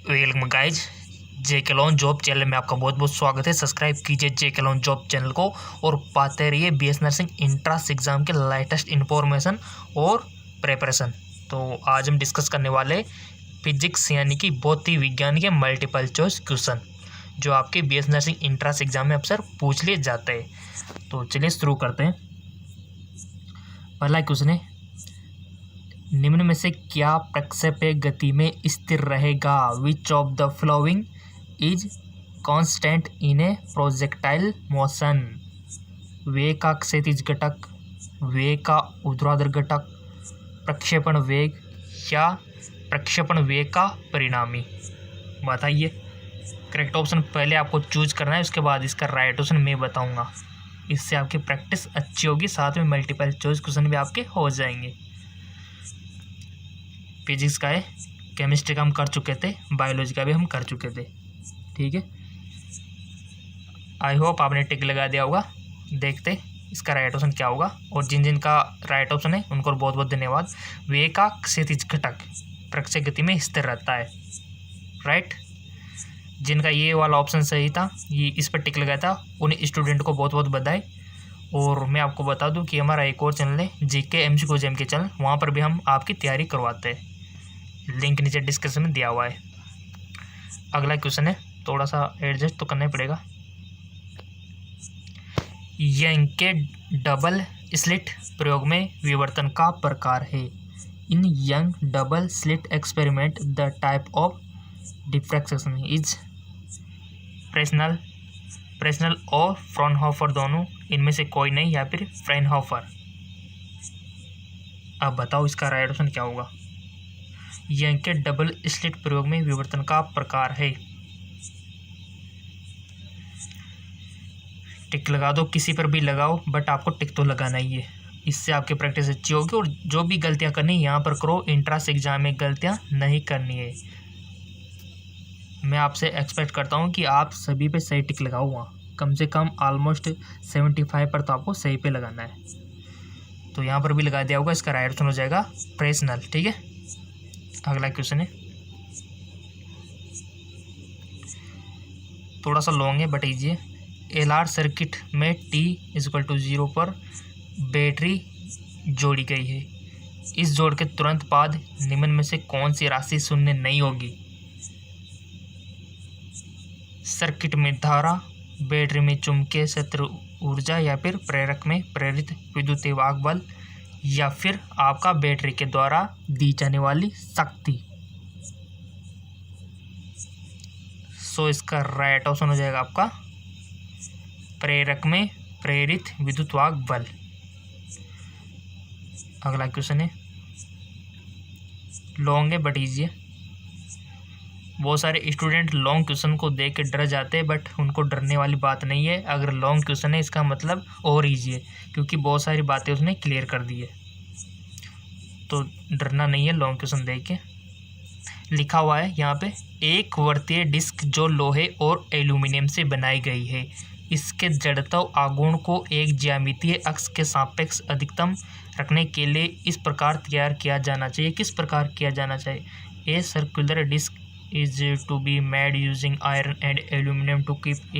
Welcome guys, जेके lawn job channel में आपका बहुत बहुत स्वागत है। सब्सक्राइब कीजिए जेके लॉन जॉब चैनल को और पाते रहिए बीएस नर्सिंग इंट्रांस एग्जाम के लेटेस्ट इन्फॉर्मेशन और प्रिपरेशन। तो आज हम डिस्कस करने वाले फिजिक्स यानी कि भौतिक विज्ञान के मल्टीपल चॉइस क्वेश्चन जो आपके बीएस नर्सिंग इंट्रांस एग्जाम में अक्सर पूछ लिए जाते हैं। तो चलिए शुरू करते हैं। पहला क्वेश्चन है, निम्न में से क्या प्रक्षेपी गति में स्थिर रहेगा? Which of the following is constant in A projectile motion? वेग का क्षैतिज घटक, वेग का ऊर्ध्वाधर घटक, प्रक्षेपण वेग या प्रक्षेपण वेग का परिणामी? बताइए। करेक्ट ऑप्शन पहले आपको चूज करना है, उसके बाद इसका राइट ऑप्शन मैं बताऊंगा। इससे आपकी प्रैक्टिस अच्छी होगी, साथ में मल्टीपल चॉइस क्वेश्चन भी आपके हो जाएंगे। फिजिक्स का है, केमिस्ट्री का हम कर चुके थे, बायोलॉजी का भी हम कर चुके थे। ठीक है, आई होप आपने टिक लगा दिया होगा। देखते इसका राइट ऑप्शन क्या होगा। और जिन जिन का राइट ऑप्शन है उनको बहुत बहुत धन्यवाद। वेग का क्षैतिज घटक प्रक्षेप गति में स्थिर रहता है। राइट, जिनका ये वाला ऑप्शन सही था, ये इस पर टिक लगाया था, उन स्टूडेंट को बहुत बहुत बधाई। और मैं आपको बता दूं कि हमारा एक और चैनल है जीके एमसीक्यू जेम के चैनल, वहाँ पर भी हम आपकी तैयारी करवाते हैं। लिंक नीचे डिस्क्रिप्शन में दिया हुआ है। अगला क्वेश्चन है, थोड़ा सा एडजस्ट तो करना ही पड़ेगा। यंग के डबल स्लिट प्रयोग में विवर्तन का प्रकार है। In Young double slit experiment the type of diffraction is Fresnel और फ्राउनहोफर, दोनों इनमें से कोई नहीं, या फिर फ्राउनहोफर। अब बताओ इसका राइट ऑप्शन क्या होगा। यंग के डबल स्लिट प्रयोग में विवर्तन का प्रकार है। टिक लगा दो, किसी पर भी लगाओ, बट आपको टिक तो लगाना ही है। इससे आपकी प्रैक्टिस अच्छी होगी और जो भी गलतियां करनी यहाँ पर करो, इंट्रांस एग्जाम में गलतियां नहीं करनी है। मैं आपसे एक्सपेक्ट करता हूँ कि आप सभी पे सही टिक लगाओ, वहाँ कम से कम ऑलमोस्ट 75 पर तो आपको सही पे लगाना है। तो यहाँ पर भी लगा दिया होगा, इसका राइट ऑप्शन हो जाएगा फ्रेस्नेल। ठीक है, अगला क्वेश्चन है, थोड़ा सा लॉन्ग है बट ईजी है। एलआर सर्किट में t=0 पर बैटरी जोड़ी गई है। इस जोड़ के तुरंत बाद निम्न में से कौन सी राशि शून्य नहीं होगी? सर्किट में धारा, बैटरी में चुंबकीय क्षेत्र ऊर्जा, या फिर प्रेरक में प्रेरित विद्युत वाहक बल, या फिर आपका बैटरी के द्वारा दी जाने वाली शक्ति। सो इसका राइट ऑप्शन हो जाएगा आपका प्रेरक में प्रेरित विद्युत वाहक बल। अगला क्वेश्चन है, लॉन्ग है बट ईजी है। बहुत सारे स्टूडेंट लॉन्ग क्वेश्चन को देख के डर जाते हैं, बट उनको डरने वाली बात नहीं है। अगर लॉन्ग क्वेश्चन है इसका मतलब और ईजी है, क्योंकि बहुत सारी बातें उसने क्लियर कर दी है। तो डरना नहीं है लॉन्ग क्वेश्चन देख के। लिखा हुआ है यहाँ पे, एक वर्तीय डिस्क जो लोहे और एल्यूमिनियम से बनाई गई है, इसके जड़त्व आघूर्ण को एक ज्यामितीय अक्ष के सापेक्ष अधिकतम रखने के लिए इस प्रकार तैयार किया जाना चाहिए। किस प्रकार किया जाना चाहिए? A circular disc is to be made using iron and aluminum to keep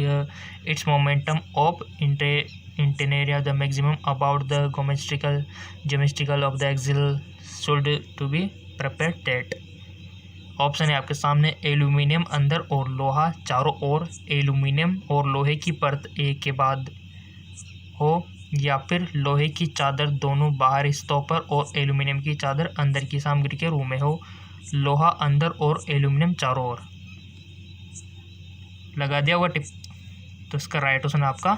its momentum of inertia the maximum about the geometrical of the axle should to be prepared that। Option है आपके सामने, aluminium अंदर और लोहा चारों ओर, aluminium और लोहे की परत एक के बाद हो, या फिर लोहे की चादर दोनों बाहरी सतहों पर और एल्यूमिनियम की चादर अंदर की सामग्री के रूप में हो। लोहा अंदर और एल्यूमिनियम चारों ओर। लगा दिया होगा टिप। तो इसका राइट ऑप्शन आपका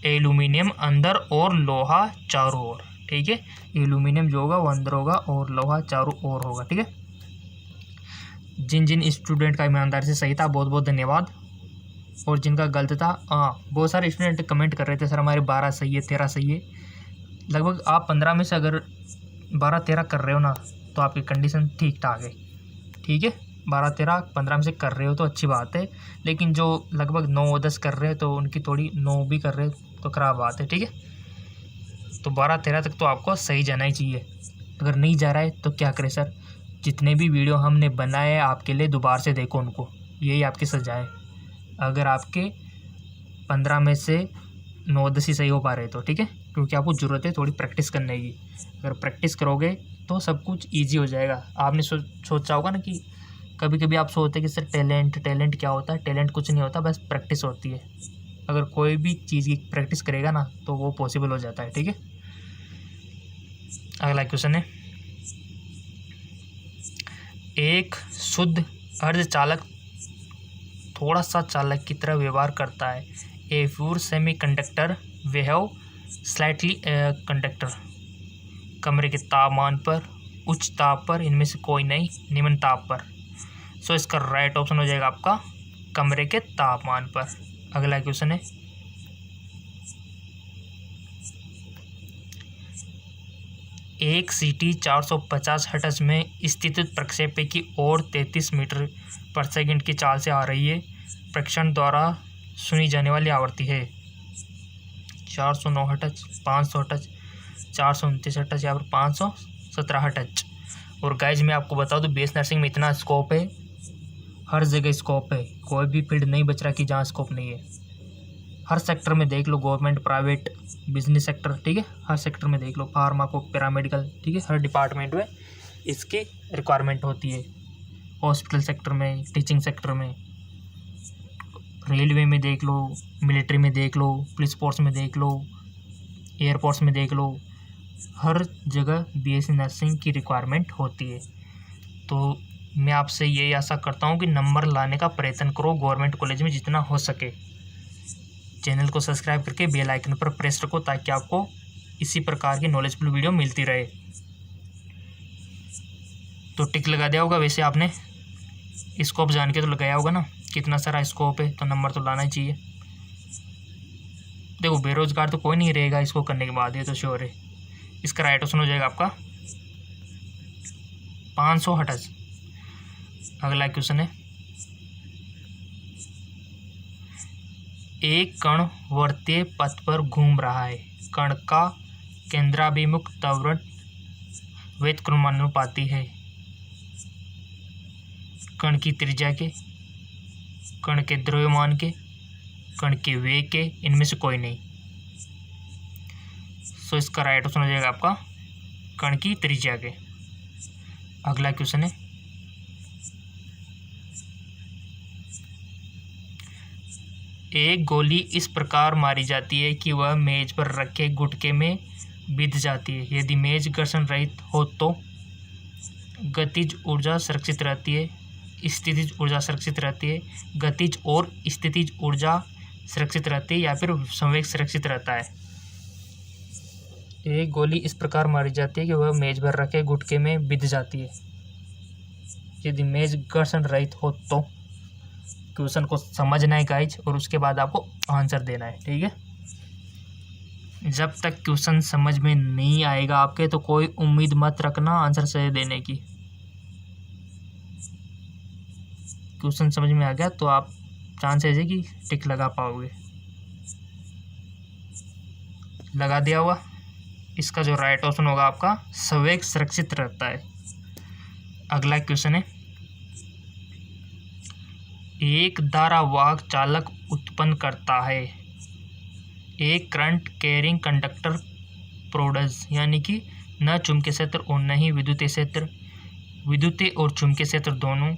एल्यूमिनियम अंदर और लोहा चारों ओर। ठीक है, एल्यूमिनियम जो होगा वो अंदर होगा और लोहा चारों ओर होगा। ठीक है, जिन जिन स्टूडेंट का ईमानदारी से सही था बहुत बहुत धन्यवाद, और जिनका गलत था, बहुत सारे स्टूडेंट कमेंट कर रहे थे सर हमारे 12 सही है, 13 सही है। लगभग आप 15 में से अगर 12-13 कर रहे हो ना, तो आपकी कंडीशन ठीक ठाक है। ठीक है, 12-13-15 में से कर रहे हो तो अच्छी बात है, लेकिन जो लगभग 9-10 कर रहे हैं तो उनकी थोड़ी 9 भी कर रहे हैं तो ख़राब बात है। ठीक है, तो 12-13 तक तो आपको सही जाना ही चाहिए। अगर नहीं जा रहा है तो क्या करें सर? जितने भी वीडियो हमने बनाए हैं आपके लिए दोबारा से देखो उनको, यही आपकी सजा है। अगर आपके 15 में से 9-10 ही सही हो पा रहे तो ठीक है, क्योंकि आपको ज़रूरत है थोड़ी प्रैक्टिस करने की। अगर प्रैक्टिस करोगे तो सब कुछ ईजी हो जाएगा। आपने सोचा होगा ना कि कभी कभी आप सोचते हैं कि सर टैलेंट क्या होता है। टैलेंट कुछ नहीं होता, बस प्रैक्टिस होती है। अगर कोई भी चीज़ की प्रैक्टिस करेगा ना तो वो पॉसिबल हो जाता है, ठीक है। अगला क्वेश्चन है, एक शुद्ध अर्धचालक थोड़ा सा चालक की तरह व्यवहार करता है। A pure semi conductor behave slightly conductor. कमरे के तापमान पर, उच्च ताप पर, इनमें से कोई नहीं, निम्न ताप पर। सो इसका राइट ऑप्शन हो जाएगा आपका कमरे के तापमान पर। अगला क्वेश्चन है, एक सीटी 450 हर्ट्ज में स्थित प्रक्षेपी की ओर 33 मीटर पर सेकंड की चाल से आ रही है। प्रक्षेपण द्वारा सुनी जाने वाली आवृत्ति है 409 हर्ट्ज, 500 हर्ट्ज, 429 हर्ट्ज या फिर 517 हर्ट्ज। और गाइज मैं आपको बता दूं, बीएस नर्सिंग में इतना स्कोप है, हर जगह स्कोप है। कोई भी फील्ड नहीं बच रहा कि जहाँ स्कोप नहीं है। हर सेक्टर में देख लो, गवर्नमेंट, प्राइवेट, बिजनेस सेक्टर, ठीक है, हर सेक्टर में देख लो, फार्मा को, पैरामेडिकल, ठीक है, हर डिपार्टमेंट में इसकी रिक्वायरमेंट होती है। हॉस्पिटल सेक्टर में, टीचिंग सेक्टर में, रेलवे में देख लो, मिलिट्री में देख लो, पुलिस फोर्स में देख लो, एयरफोर्स में देख लो, हर जगह बीएससी नर्सिंग की रिक्वायरमेंट होती है। तो मैं आपसे यही आशा करता हूँ कि नंबर लाने का प्रयत्न करो गवर्नमेंट कॉलेज में जितना हो सके। चैनल को सब्सक्राइब करके बेल आइकन पर प्रेस रखो ताकि आपको इसी प्रकार की नॉलेजफुल वीडियो मिलती रहे। तो टिक लगा दिया होगा, वैसे आपने स्कोप जान के तो लगाया होगा ना, कितना सारा स्कोप है, तो नंबर तो लाना ही चाहिए। देखो बेरोजगार तो कोई नहीं रहेगा इसको करने के बाद, ये तो श्योर है। इसका राइट ऑप्शन हो जाएगा आपका 500 हर्ट्ज। अगला क्वेश्चन है, एक कण वर्तीय पथ पर घूम रहा है। कण का केंद्राभिमुख त्वरण व्युत्क्रमानुपाती है। कण की त्रिज्या के, कण के द्रव्यमान के, कण के वेग के, इनमें से कोई नहीं। सो इसका राइट ऑप्शन हो जाएगा आपका कण की त्रिज्या के। अगला क्वेश्चन है, एक गोली इस प्रकार मारी जाती है कि वह मेज पर रखे गुटके में बिध जाती है। यदि मेज घर्षण रहित हो तो गतिज ऊर्जा सुरक्षित रहती है, स्थितिज ऊर्जा सुरक्षित रहती है, गतिज और स्थितिज ऊर्जा सुरक्षित रहती है, या फिर संवेग सुरक्षित रहता है। एक गोली इस प्रकार मारी जाती है कि वह मेज पर रखे गुटके में बिध जाती है। यदि मेज घर्षण रहित हो तो। क्वेश्चन को समझना है गाइज, और उसके बाद आपको आंसर देना है, ठीक है। जब तक क्वेश्चन समझ में नहीं आएगा आपके तो कोई उम्मीद मत रखना आंसर सही देने की। क्वेश्चन समझ में आ गया तो आप चांसेस है कि टिक लगा पाओगे। लगा दिया होगा। इसका जो राइट ऑप्शन होगा आपका संवेग सुरक्षित रहता है। अगला क्वेश्चन है, एक धारावाहक चालक उत्पन्न करता है एक करंट कैरिंग कंडक्टर प्रोडक्ट्स, यानी कि न चुंबकीय क्षेत्र और न ही विद्युतीय क्षेत्र। विद्युतीय और चुंबकीय क्षेत्र दोनों,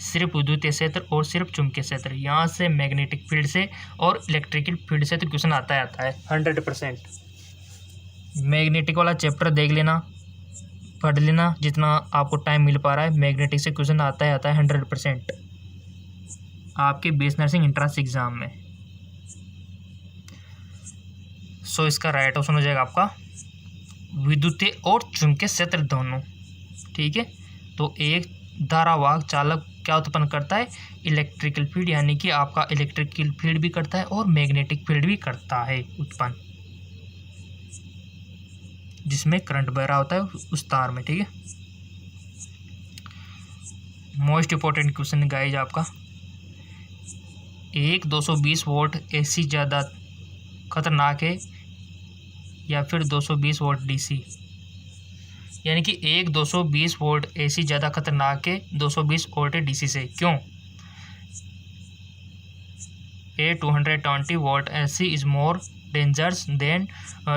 सिर्फ विद्युतीय क्षेत्र और सिर्फ चुंबकीय क्षेत्र। यहाँ से मैग्नेटिक फील्ड से और इलेक्ट्रिकल फील्ड से तो क्वेश्चन आता है 100%। मैग्नेटिक वाला चैप्टर देख लेना, पढ़ लेना जितना आपको टाइम मिल पा रहा है। मैग्नेटिक से क्वेश्चन आता है 100% आपके बीएस नर्सिंग एंट्रेंस एग्जाम में। सो इसका राइट ऑप्शन हो जाएगा आपका विद्युतीय और चुंबकीय क्षेत्र दोनों, ठीक है। तो एक धारावाहक चालक क्या उत्पन्न करता है, इलेक्ट्रिकल फील्ड, यानी कि आपका इलेक्ट्रिकल फील्ड भी करता है और मैग्नेटिक फील्ड भी करता है उत्पन्न, जिसमें करंट बह रहा होता है उस तार में, ठीक है। मोस्ट इंपॉर्टेंट क्वेश्चन गाइज आपका, एक 220 वोल्ट एसी ज़्यादा खतरनाक है या फिर 220 वोल्ट डीसी। यानी कि एक 220 वोल्ट AC ज़्यादा खतरनाक है 220 वोल्ट DC से। क्यों? ए 220 volt AC is more dangerous than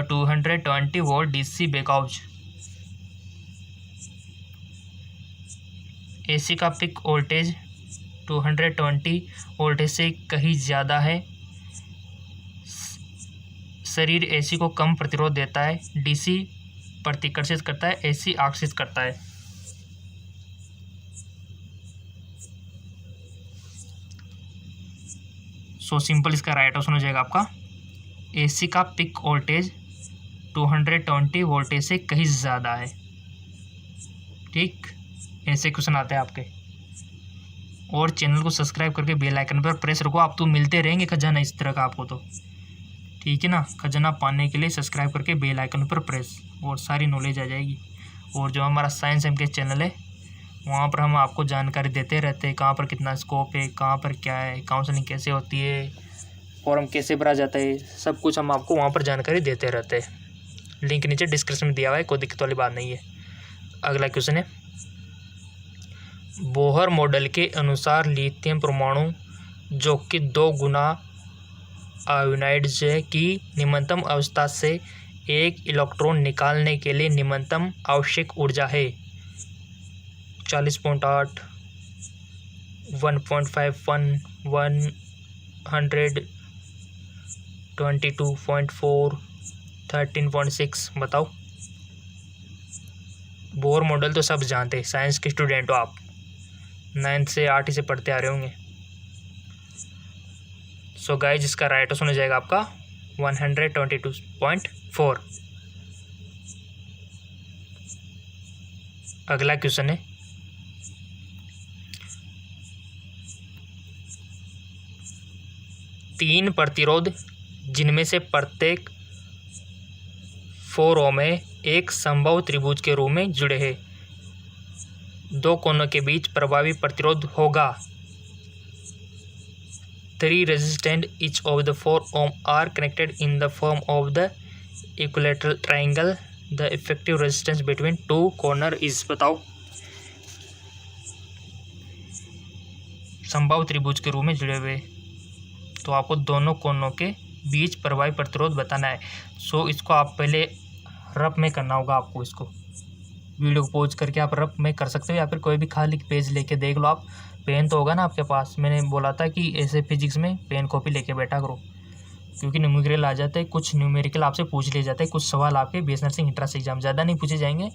220 volt DC because AC का पिक वोल्टेज 220 वोल्टेज से कहीं ज़्यादा है। शरीर AC को कम प्रतिरोध देता है, DC प्रतिकर्षित करता है, AC आकर्षित करता है। सो सिंपल इसका राइट ऑप्शन हो जाएगा आपका AC का पिक वोल्टेज 220 वोल्टेज से कहीं ज़्यादा है। ठीक, ऐसे क्वेश्चन आते हैं आपके। और चैनल को सब्सक्राइब करके बेल आइकन पर प्रेस रखो, आप तो मिलते रहेंगे खजाना इस तरह का आपको तो, ठीक है ना। खजाना पाने के लिए सब्सक्राइब करके बेल आइकन पर प्रेस, और सारी नॉलेज आ जाएगी। और जो हमारा साइंस एम के चैनल है वहाँ पर हम आपको जानकारी देते रहते हैं, कहाँ पर कितना स्कोप है, कहाँ पर क्या है, काउंसलिंग कैसे होती है, फॉर्म कैसे भरा जाता है, सब कुछ हम आपको वहाँ पर जानकारी देते रहते हैं। लिंक नीचे डिस्क्रिप्शन में दिया हुआ है, कोई दिक्कत वाली बात नहीं है। अगला क्वेश्चन है, बोहर मॉडल के अनुसार लिथियम परमाणु जो कि 2 गुना आयोनाइड्स की निम्नतम अवस्था से एक इलेक्ट्रॉन निकालने के लिए निम्नतम आवश्यक ऊर्जा है 40.8, 1.51, 122.4, 13.6। बताओ। बोहर मॉडल तो सब जानते हैं, साइंस के स्टूडेंट हो आप, 9th से 8 से पढ़ते आ रहे होंगे। सो गाइस इसका राइट ऑप्शन हो जाएगा आपका 122.4। अगला क्वेश्चन है, तीन प्रतिरोध जिनमें से प्रत्येक 4 ओम में एक संभव त्रिभुज के रूप में जुड़े हैं, 2 कोनों के बीच प्रभावी प्रतिरोध होगा। 3 resistant each of the 4 ohm are connected in the form of the equilateral triangle. The effective resistance between 2 corner is। बताओ। संभव त्रिभुज के रूप में जुड़े हुए, तो आपको दोनों कोनों के बीच प्रभावी प्रतिरोध बताना है। सो इसको आप पहले रफ में करना होगा आपको। इसको वीडियो को पॉज करके आप रफ में कर सकते हो, या फिर कोई भी खाली पेज लेके देख लो आप। पेन तो होगा ना आपके पास, मैंने बोला था कि ऐसे फिजिक्स में पेन कॉपी लेके बैठा करो, क्योंकि न्यूमेरिकल आ जाते हैं, कुछ न्यूमेरिकल आपसे पूछ लिए जाते हैं, कुछ सवाल आपके बीएससी नर्सिंग इंट्रेंस एग्जाम ज़्यादा नहीं पूछे जाएंगे,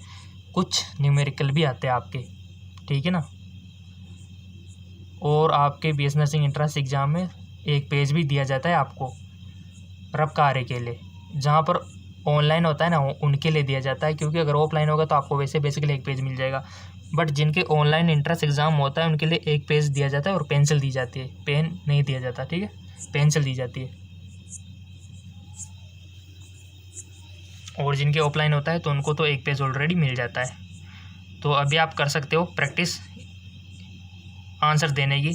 कुछ न्यूमेरिकल भी आते हैं आपके, ठीक है ना। और आपके बीएससी नर्सिंग इंट्रेंस एग्जाम में एक पेज भी दिया जाता है आपको रफ कार्य के लिए, जहाँ पर ऑनलाइन होता है ना उनके लिए दिया जाता है, क्योंकि अगर ऑफलाइन होगा तो आपको वैसे बेसिकली एक पेज मिल जाएगा। बट जिनके ऑनलाइन इंट्रेंस एग्ज़ाम होता है उनके लिए एक पेज दिया जाता है और पेंसिल दी जाती है, पेन नहीं दिया जाता, ठीक है, पेंसिल दी जाती है। और जिनके ऑफलाइन होता है तो उनको तो एक पेज ऑलरेडी मिल जाता है। तो अभी आप कर सकते हो प्रैक्टिस आंसर देने की,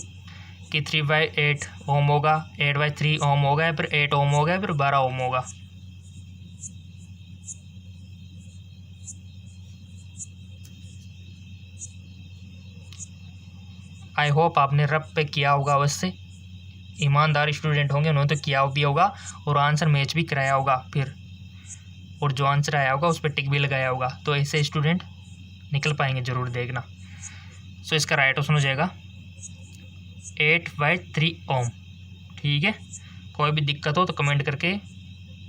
कि 3/8 ओम होगा, 8/3 ओम होगा, या फिर 8 ओम होगा, या फिर 12 ओम होगा। आई होप आपने रफ पे किया होगा, अवश्य ईमानदार स्टूडेंट होंगे उन्होंने तो किया भी होगा और आंसर मैच भी कराया होगा फिर, और जो आंसर आया होगा उस पर टिक भी लगाया होगा। तो ऐसे स्टूडेंट निकल पाएंगे, ज़रूर देखना। सो इसका राइट ऑप्शन हो जाएगा 8/3 ओम, ठीक है। कोई भी दिक्कत हो तो कमेंट करके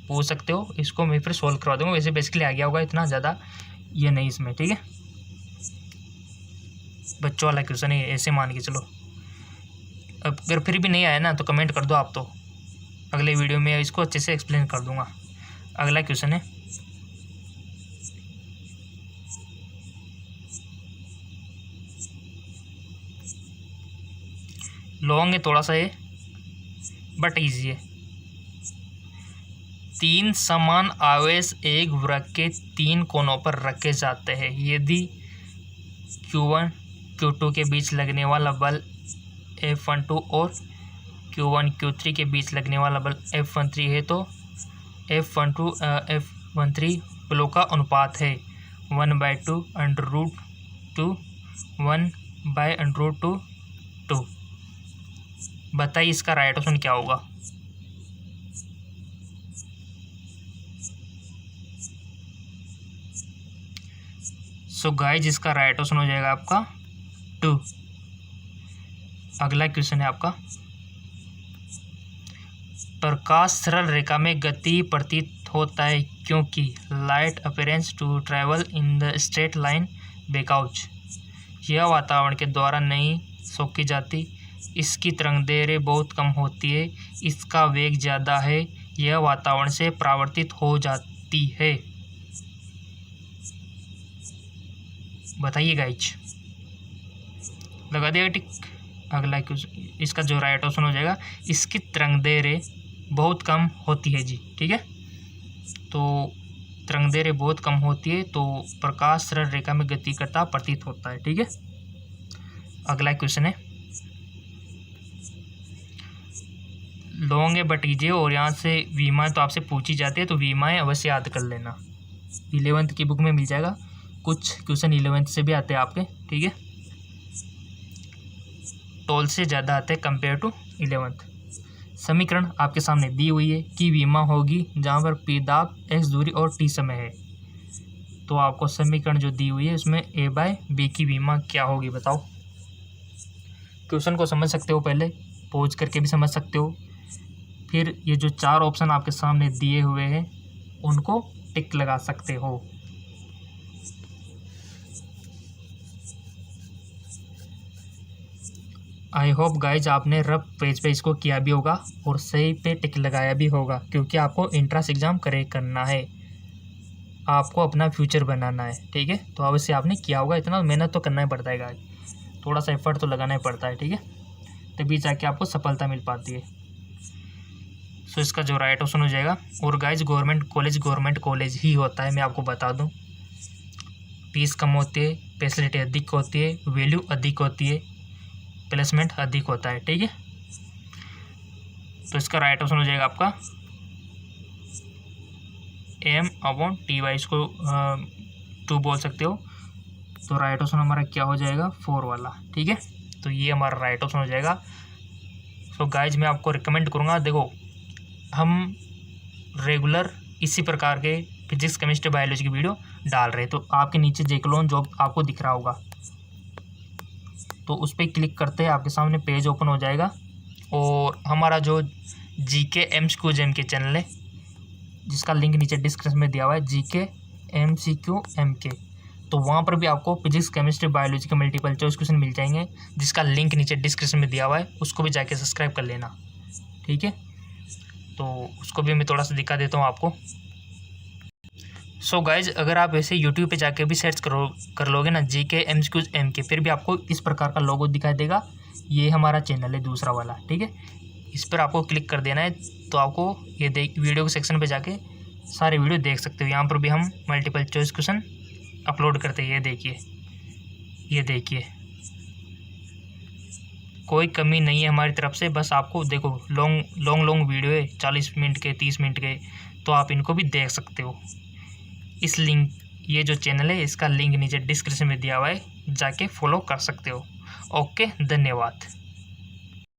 पूछ सकते हो, इसको मैं फिर सोल्व करवा दूँगा। वैसे बेसिकली आ गया होगा, इतना ज़्यादा ये नहीं इसमें, ठीक है। बच्चों वाला क्वेश्चन है, ऐसे मान के चलो। अब अगर फिर भी नहीं आया ना तो कमेंट कर दो आप, तो अगले वीडियो में इसको अच्छे से एक्सप्लेन कर दूंगा। अगला क्वेश्चन है, लॉन्ग है थोड़ा सा है बट ईजी है। 3 समान आवेश एक वृत्त के 3 कोनों पर रखे जाते हैं। यदि Q1 Q2 के बीच लगने वाला बल F12 और Q1 Q3 के बीच लगने वाला बल F13 है, तो F13 बलों का अनुपात है। 1/2 √2 1/√2 2। बताइए इसका राइट ऑप्शन क्या होगा। सो गाइज इसका राइट ऑप्शन हो जाएगा आपका 2। अगला क्वेश्चन है आपका, प्रकाश सरल रेखा में गति प्रतीत होता है क्योंकि light appearance to travel in the straight line because यह वातावरण के द्वारा नहीं सोखी जाती, इसकी तरंगदैर्घ्य बहुत कम होती है, इसका वेग ज़्यादा है, यह वातावरण से परावर्तित हो जाती है। बताइए गाइज, लगा दिया टिक। अगला क्वेश्चन, इसका जो राइट ऑप्शन हो जाएगा, इसकी तरंगदैर्घ्य बहुत कम होती है जी। ठीक है, तो तरंगदैर्घ्य बहुत कम होती है तो प्रकाश सरल रेखा में गति करता प्रतीत होता है। ठीक है, अगला क्वेश्चन है, लॉन्ग है बट कीजिए और यहाँ से वीमाएँ तो आपसे पूछी जाती है तो वीमाएँ अवश्य याद कर लेना। 11th की बुक में मिल जाएगा, कुछ क्वेश्चन 11th से भी आते हैं आपके। ठीक है, 12 से ज़्यादा आते हैं कंपेयर टू 11th। समीकरण आपके सामने दी हुई है कि विमा होगी जहाँ पर पी दाब, x दूरी और t समय है। तो आपको समीकरण जो दी हुई है उसमें a/b की विमा क्या होगी बताओ। क्वेश्चन को समझ सकते हो, पहले पॉज करके भी समझ सकते हो, फिर ये जो 4 ऑप्शन आपके सामने दिए हुए हैं उनको टिक लगा सकते हो। आई होप गाइज आपने रफ पेज पे इसको किया भी होगा और सही पे टिक लगाया भी होगा, क्योंकि आपको इंट्रेंस एग्ज़ाम करना है, आपको अपना फ्यूचर बनाना है। ठीक है, तो अवश्य आपने किया होगा, इतना मेहनत तो करना ही पड़ता है गाइज, थोड़ा सा एफर्ट तो लगाना ही पड़ता है। ठीक है, तभी जाके आपको सफलता मिल पाती है। सो इसका जो राइट ऑप्शन हो जाएगा, और गाइज गवर्नमेंट कॉलेज ही होता है, मैं आपको बता दूँ। फीस कम होती है, फैसिलिटी अधिक होती है, वैल्यू अधिक होती है, प्लेसमेंट अधिक होता है। ठीक है, तो इसका राइट ऑप्शन हो जाएगा आपका m/ty, इसको 2 बोल सकते हो, तो राइट ऑप्शन हमारा क्या हो जाएगा 4 वाला। ठीक है, तो ये हमारा राइट ऑप्शन हो जाएगा। सो गाइज मैं आपको रिकमेंड करूँगा, देखो हम रेगुलर इसी प्रकार के फिजिक्स केमिस्ट्री बायोलॉजी की वीडियो डाल रहे हैं, तो आपके नीचे जेक्लोन जॉब आपको दिख रहा होगा, तो उस पर क्लिक करते हैं आपके सामने पेज ओपन हो जाएगा। और हमारा जो GK MCQ MK चैनल है जिसका लिंक नीचे डिस्क्रिप्शन में दिया हुआ है, GK MCQ MK, तो वहाँ पर भी आपको फिजिक्स केमिस्ट्री बायोलॉजी के मल्टीपल चॉइस क्वेश्चन मिल जाएंगे, जिसका लिंक नीचे डिस्क्रिप्शन में दिया हुआ है, उसको भी जाके सब्सक्राइब कर लेना। ठीक है, तो उसको भी मैं थोड़ा सा दिखा देता हूँ आपको। सो गाइज अगर आप ऐसे यूट्यूब पे जाके भी सर्च कर लोगे ना GK MCQ MK, फिर भी आपको इस प्रकार का लोगो दिखाई देगा, ये हमारा चैनल है दूसरा वाला। ठीक है, इस पर आपको क्लिक कर देना है, तो आपको ये वीडियो के सेक्शन पे जाके सारे वीडियो देख सकते हो। यहाँ पर भी हम मल्टीपल चॉइस क्वेश्चन अपलोड करते हैं, ये देखिए कोई कमी नहीं है हमारी तरफ से, बस आपको देखो लॉन्ग वीडियो है 40 मिनट के 30 मिनट के, तो आप इनको भी देख सकते हो। इस लिंक, ये जो चैनल है इसका लिंक नीचे डिस्क्रिप्शन में दिया हुआ है, जाके फॉलो कर सकते हो। ओके, धन्यवाद।